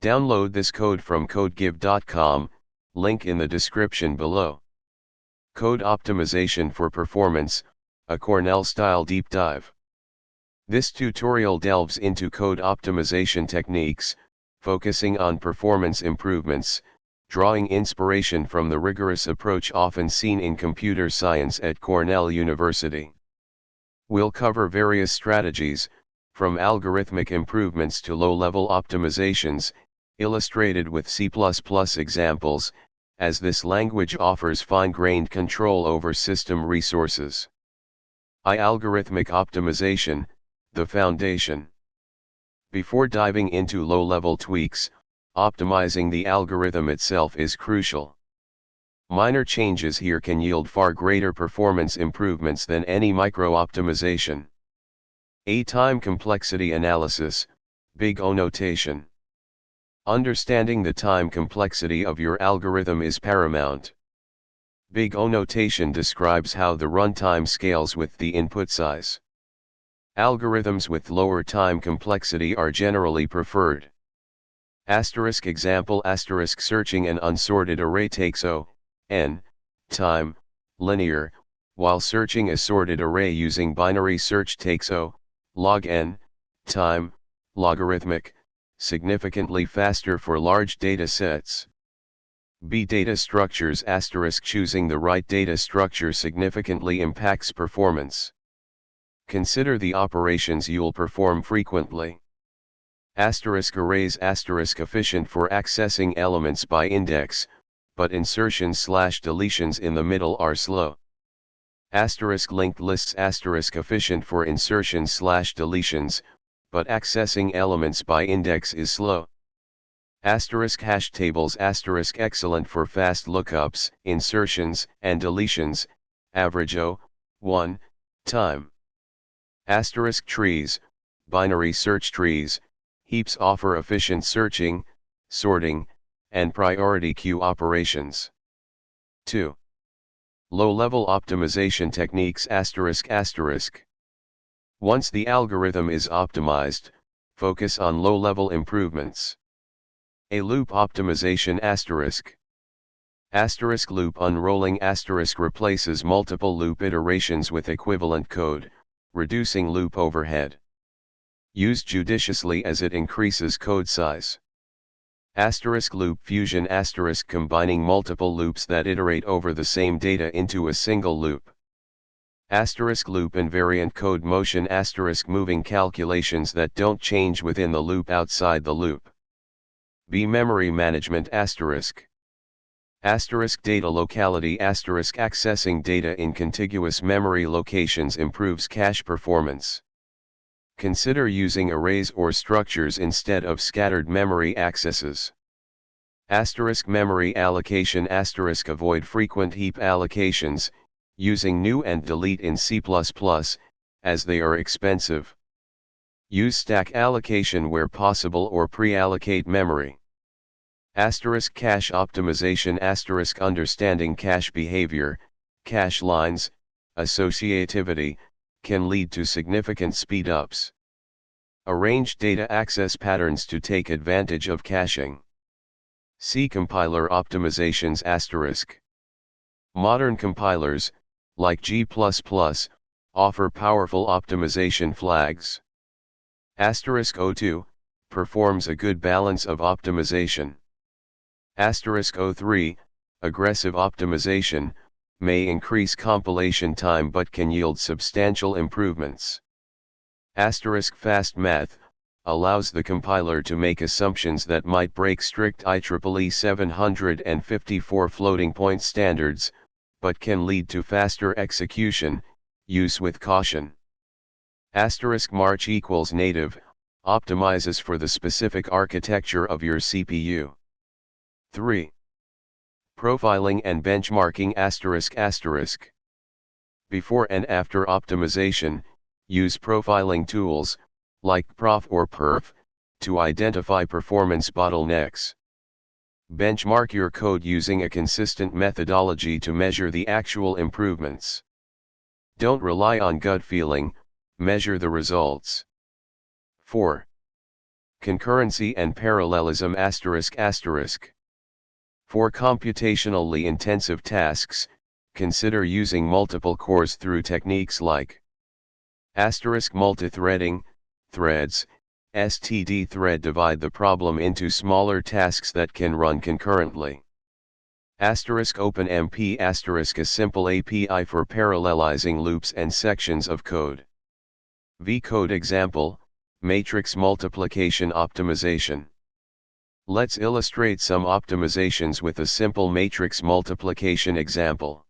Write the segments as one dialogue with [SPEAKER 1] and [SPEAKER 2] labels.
[SPEAKER 1] Download this code from codegive.com, link in the description below. Code Optimization for Performance, a Cornell-style deep dive. This tutorial delves into code optimization techniques, focusing on performance improvements, drawing inspiration from the rigorous approach often seen in computer science at Cornell University. We'll cover various strategies, from algorithmic improvements to low-level optimizations, illustrated with C++ examples, as this language offers fine-grained control over system resources. Algorithmic optimization, the foundation. Before diving into low-level tweaks, optimizing the algorithm itself is crucial. Minor changes here can yield far greater performance improvements than any micro-optimization. Time complexity analysis, Big O notation. Understanding the time complexity of your algorithm is paramount. Big O notation describes how the runtime scales with the input size. Algorithms with lower time complexity are generally preferred. Example searching an unsorted array takes n time, linear, while searching a sorted array using binary search takes log n time, logarithmic, significantly faster for large data sets. Data structures choosing the right data structure significantly impacts performance. Consider the operations you'll perform frequently. Arrays efficient for accessing elements by index, but insertions/deletions in the middle are slow. Linked lists efficient for insertions/deletions, but accessing elements by index is slow. Hash tables excellent for fast lookups, insertions, and deletions, average 1 time. Trees, binary search trees, heaps offer efficient searching, sorting, and priority queue operations. 2. Low-level optimization techniques Once the algorithm is optimized, focus on low-level improvements. Loop optimization loop unrolling replaces multiple loop iterations with equivalent code, reducing loop overhead. Use judiciously as it increases code size. Loop fusion combining multiple loops that iterate over the same data into a single loop. Loop invariant code motion moving calculations that don't change within the loop outside the loop. Memory management data locality accessing data in contiguous memory locations improves cache performance. Consider using arrays or structures instead of scattered memory accesses. Memory allocation avoid frequent heap allocations, using new and delete in C++, as they are expensive. Use stack allocation where possible or pre-allocate memory. Cache optimization understanding cache behavior, cache lines, associativity, can lead to significant speedups. Arrange data access patterns to take advantage of caching. C compiler optimizations Modern compilers, like G++, offer powerful optimization flags. O2 performs a good balance of optimization. O3 aggressive optimization may increase compilation time but can yield substantial improvements. Fast math allows the compiler to make assumptions that might break strict IEEE 754 floating point standards, but can lead to faster execution. Use with caution. March equals native optimizes for the specific architecture of your CPU. 3. Profiling and benchmarking Before and after optimization, use profiling tools, like prof or perf, to identify performance bottlenecks. Benchmark your code using a consistent methodology to measure the actual improvements. Don't rely on gut feeling, measure the results. 4. concurrency and parallelism ****. For computationally intensive tasks, consider using multiple cores through techniques like multithreading, threads, std thread divide the problem into smaller tasks that can run concurrently. OpenMP *** a simple API for parallelizing loops and sections of code. VCode example, matrix multiplication optimization. Let's illustrate some optimizations with a simple matrix multiplication example.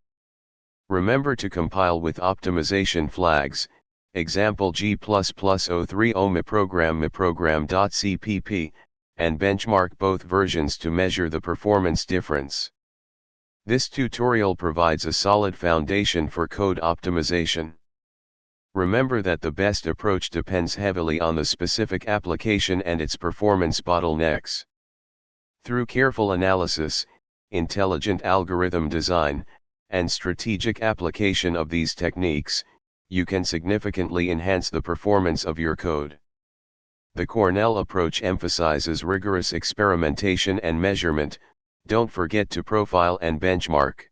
[SPEAKER 1] Remember to compile with optimization flags, example G++03 miprogram.cpp, and benchmark both versions to measure the performance difference. This tutorial provides a solid foundation for code optimization. Remember that the best approach depends heavily on the specific application and its performance bottlenecks. Through careful analysis, intelligent algorithm design, and strategic application of these techniques, you can significantly enhance the performance of your code. The Cornell approach emphasizes rigorous experimentation and measurement. Don't forget to profile and benchmark.